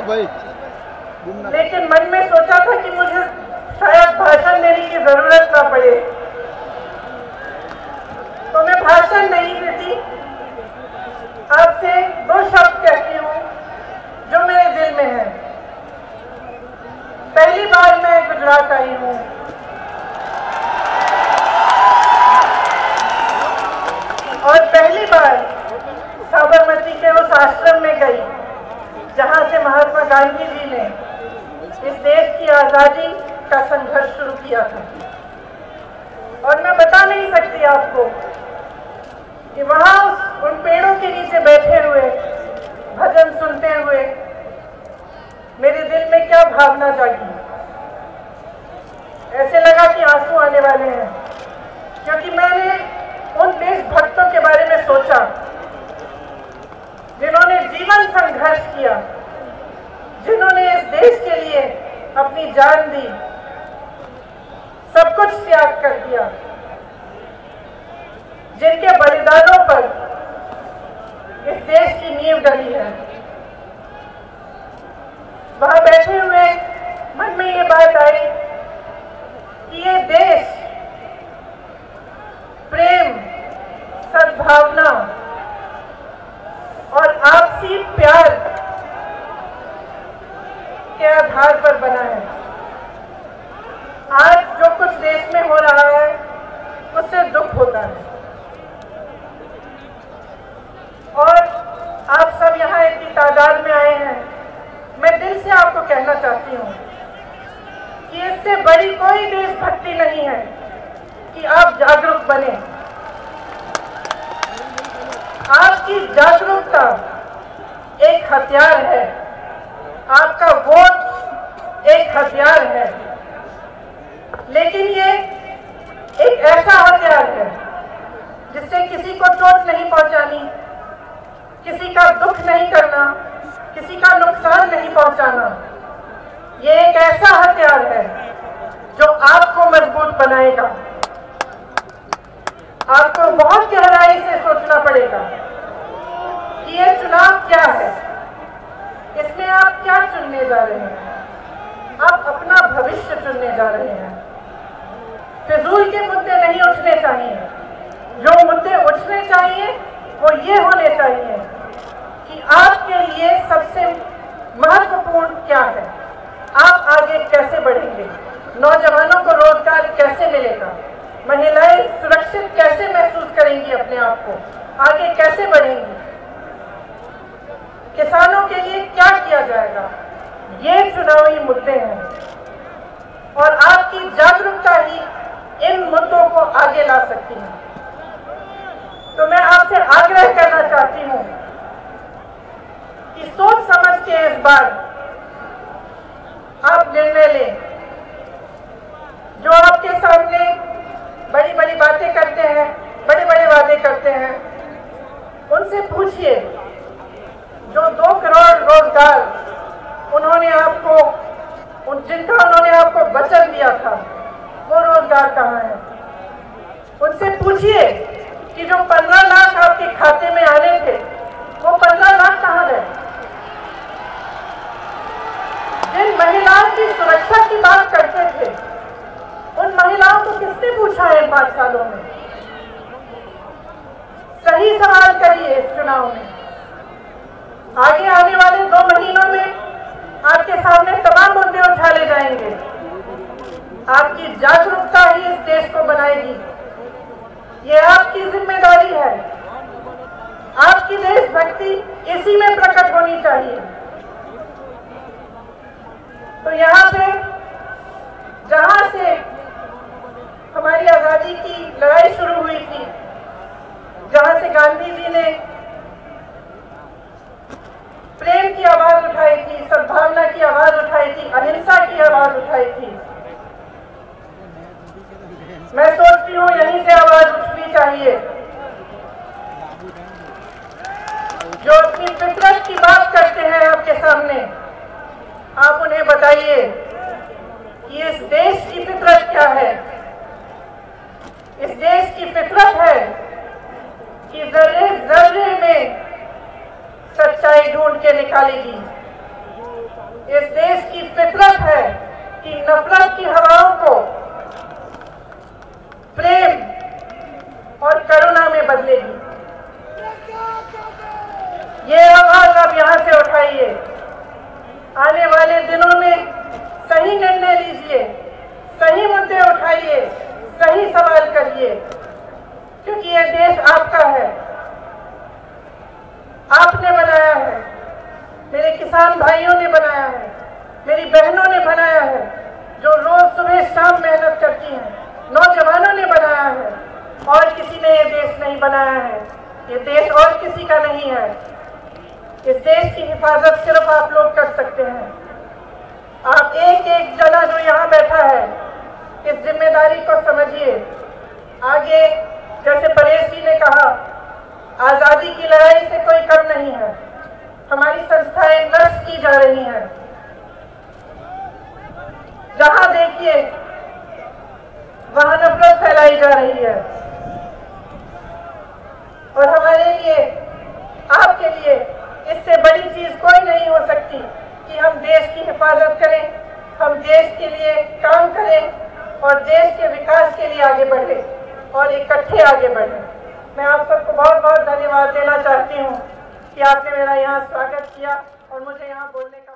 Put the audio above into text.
भाई। लेकिन मन में सोचा था कि मुझे शायद भाषण देने की जरूरत ना पड़े, तो मैं भाषण नहीं देती, आपसे 2 शब्द कहती हूँ जो मेरे दिल में है। पहली बार मैं गुजरात आई हूँ और पहली बार साबरमती के उस आश्रम में गई जहां से महात्मा गांधी जी ने इस देश की आजादी का संघर्ष शुरू किया था। और मैं बता नहीं सकती आपको कि वहां उन पेड़ों के नीचे बैठे हुए भजन सुनते हुए मेरे दिल में क्या भावना जागी। ऐसे लगा कि आंसू आने वाले हैं, क्योंकि मैंने उन देशभक्तों के बारे में सोचा जिन्होंने जीवन संघर्ष किया, जिन्होंने इस देश के लिए अपनी जान दी, सब कुछ त्याग कर दिया, जिनके बलिदानों पर इस देश की नींव डली है। वहां बैठे हुए मन में ये बात आई कि ये देश प्रेम, सद्भावना और आपसी प्यार के आधार पर बना है। आज जो कुछ देश में हो रहा है उससे दुख होता है, और आप सब यहाँ इतनी तादाद में आए हैं। मैं दिल से आपको कहना चाहती हूँ कि इससे बड़ी कोई देशभक्ति नहीं है कि आप जागरूक बने। आपकी जागरूकता एक हथियार है, आपका वोट एक हथियार है, लेकिन ये एक ऐसा हथियार है जिससे किसी को चोट नहीं पहुंचानी, किसी का दुख नहीं करना, किसी का नुकसान नहीं पहुंचाना। ये एक ऐसा हथियार है जो आपको मजबूत बनाएगा। आपको बहुत गहराई से सोचना पड़ेगा कि ये चुनाव क्या है, इसमें आप क्या चुनने जा रहे हैं। आप अपना भविष्य चुनने जा रहे हैं। फिजूल के मुद्दे नहीं उठने चाहिए। जो मुद्दे उठने चाहिए वो ये होने चाहिए कि आपके लिए सबसे महत्वपूर्ण क्या है, आप आगे कैसे बढ़ेंगे, नौजवानों को रोजगार कैसे मिलेगा, महिलाएं सुरक्षित कैसे महसूस करेंगी अपने आप को, आगे कैसे बढ़ेंगी, किसानों के लिए क्या किया जाएगा। ये चुनावी मुद्दे हैं और आपकी जागरूकता ही इन मुद्दों को आगे ला सकती है। तो मैं आपसे आग्रह करना चाहती हूं कि सोच समझ के इस बार आप निर्णय लें। जो आपके सामने बड़ी बड़ी बातें करते हैं, बड़े बड़े वादे करते हैं, उनसे पूछिए जो 2 करोड़ रोजगार उन्होंने आपको, जिनका उन्होंने आपको वचन दिया था, वो रोजगार कहाँ है। उनसे पूछिए कि जो 15 लाख आपके खाते में आने थे, वो 15 लाख कहाँ गए। जिन महिलाओं की सुरक्षा की बात करते थे, उन महिलाओं को किसने पूछा है 5 सालों में। सही सवाल करिए इस चुनाव में। आगे आने वाले 2 महीनों में आपके सामने तमाम मुद्दे उछाले जाएंगे। आपकी जागरूकता ही इस देश को बनाएगी। ये आपकी जिम्मेदारी है। आपकी देशभक्ति इसी में प्रकट होनी चाहिए। तो यहाँ पे जहां से हमारी आजादी की लड़ाई शुरू हुई थी, जहां से गांधी जी ने प्रेम की आवाज उठाई थी, सद्भावना की आवाज उठाई थी, अहिंसा की आवाज उठाई थी, मैं सोचती हूँ यहीं से आवाज उठनी चाहिए। जो अपनी फितरत की बात करते हैं आपके सामने, आप उन्हें बताइए कि इस देश की फितरत क्या है। इस देश की फितरत है कि जर्रे जर्रे में सच्चाई ढूंढ के निकालेगी। इस देश की फितरत है कि नफरत की हवाओं को प्रेम और करुणा में बदलेगी। ये आवाज आप यहां से उठाइए। आने वाले दिनों में सही निर्णय लीजिए, सही मुद्दे उठाइए, सही सवाल करिए, क्योंकि ये देश आपका है, आपने बनाया है, मेरे किसान भाइयों ने बनाया है, मेरी बहनों ने बनाया है, जो रोज सुबह शाम मेहनत करती हैं, नौजवानों ने बनाया है, और किसी ने ये देश नहीं बनाया है। ये देश और किसी का नहीं है। इस देश की हिफाजत सिर्फ आप लोग कर सकते हैं। आप एक एक जना जो यहाँ बैठा है, इस जिम्मेदारी को समझिए। आगे जैसे परेश जी ने कहा, आजादी की लड़ाई से कोई कम नहीं है। हमारी संस्थाएं नष्ट की जा रही हैं। जहां देखिए वहां नफरत फैलाई जा रही है, और हमारे लिए, आपके लिए इससे बड़ी चीज कोई नहीं हो सकती कि हम देश की हिफाजत करें, हम देश के लिए काम करें और देश के विकास के लिए आगे बढ़े और इकट्ठे आगे बढ़े। मैं आप सबको बहुत बहुत धन्यवाद देना चाहती हूँ कि आपने मेरा यहाँ स्वागत किया और मुझे यहाँ बोलने का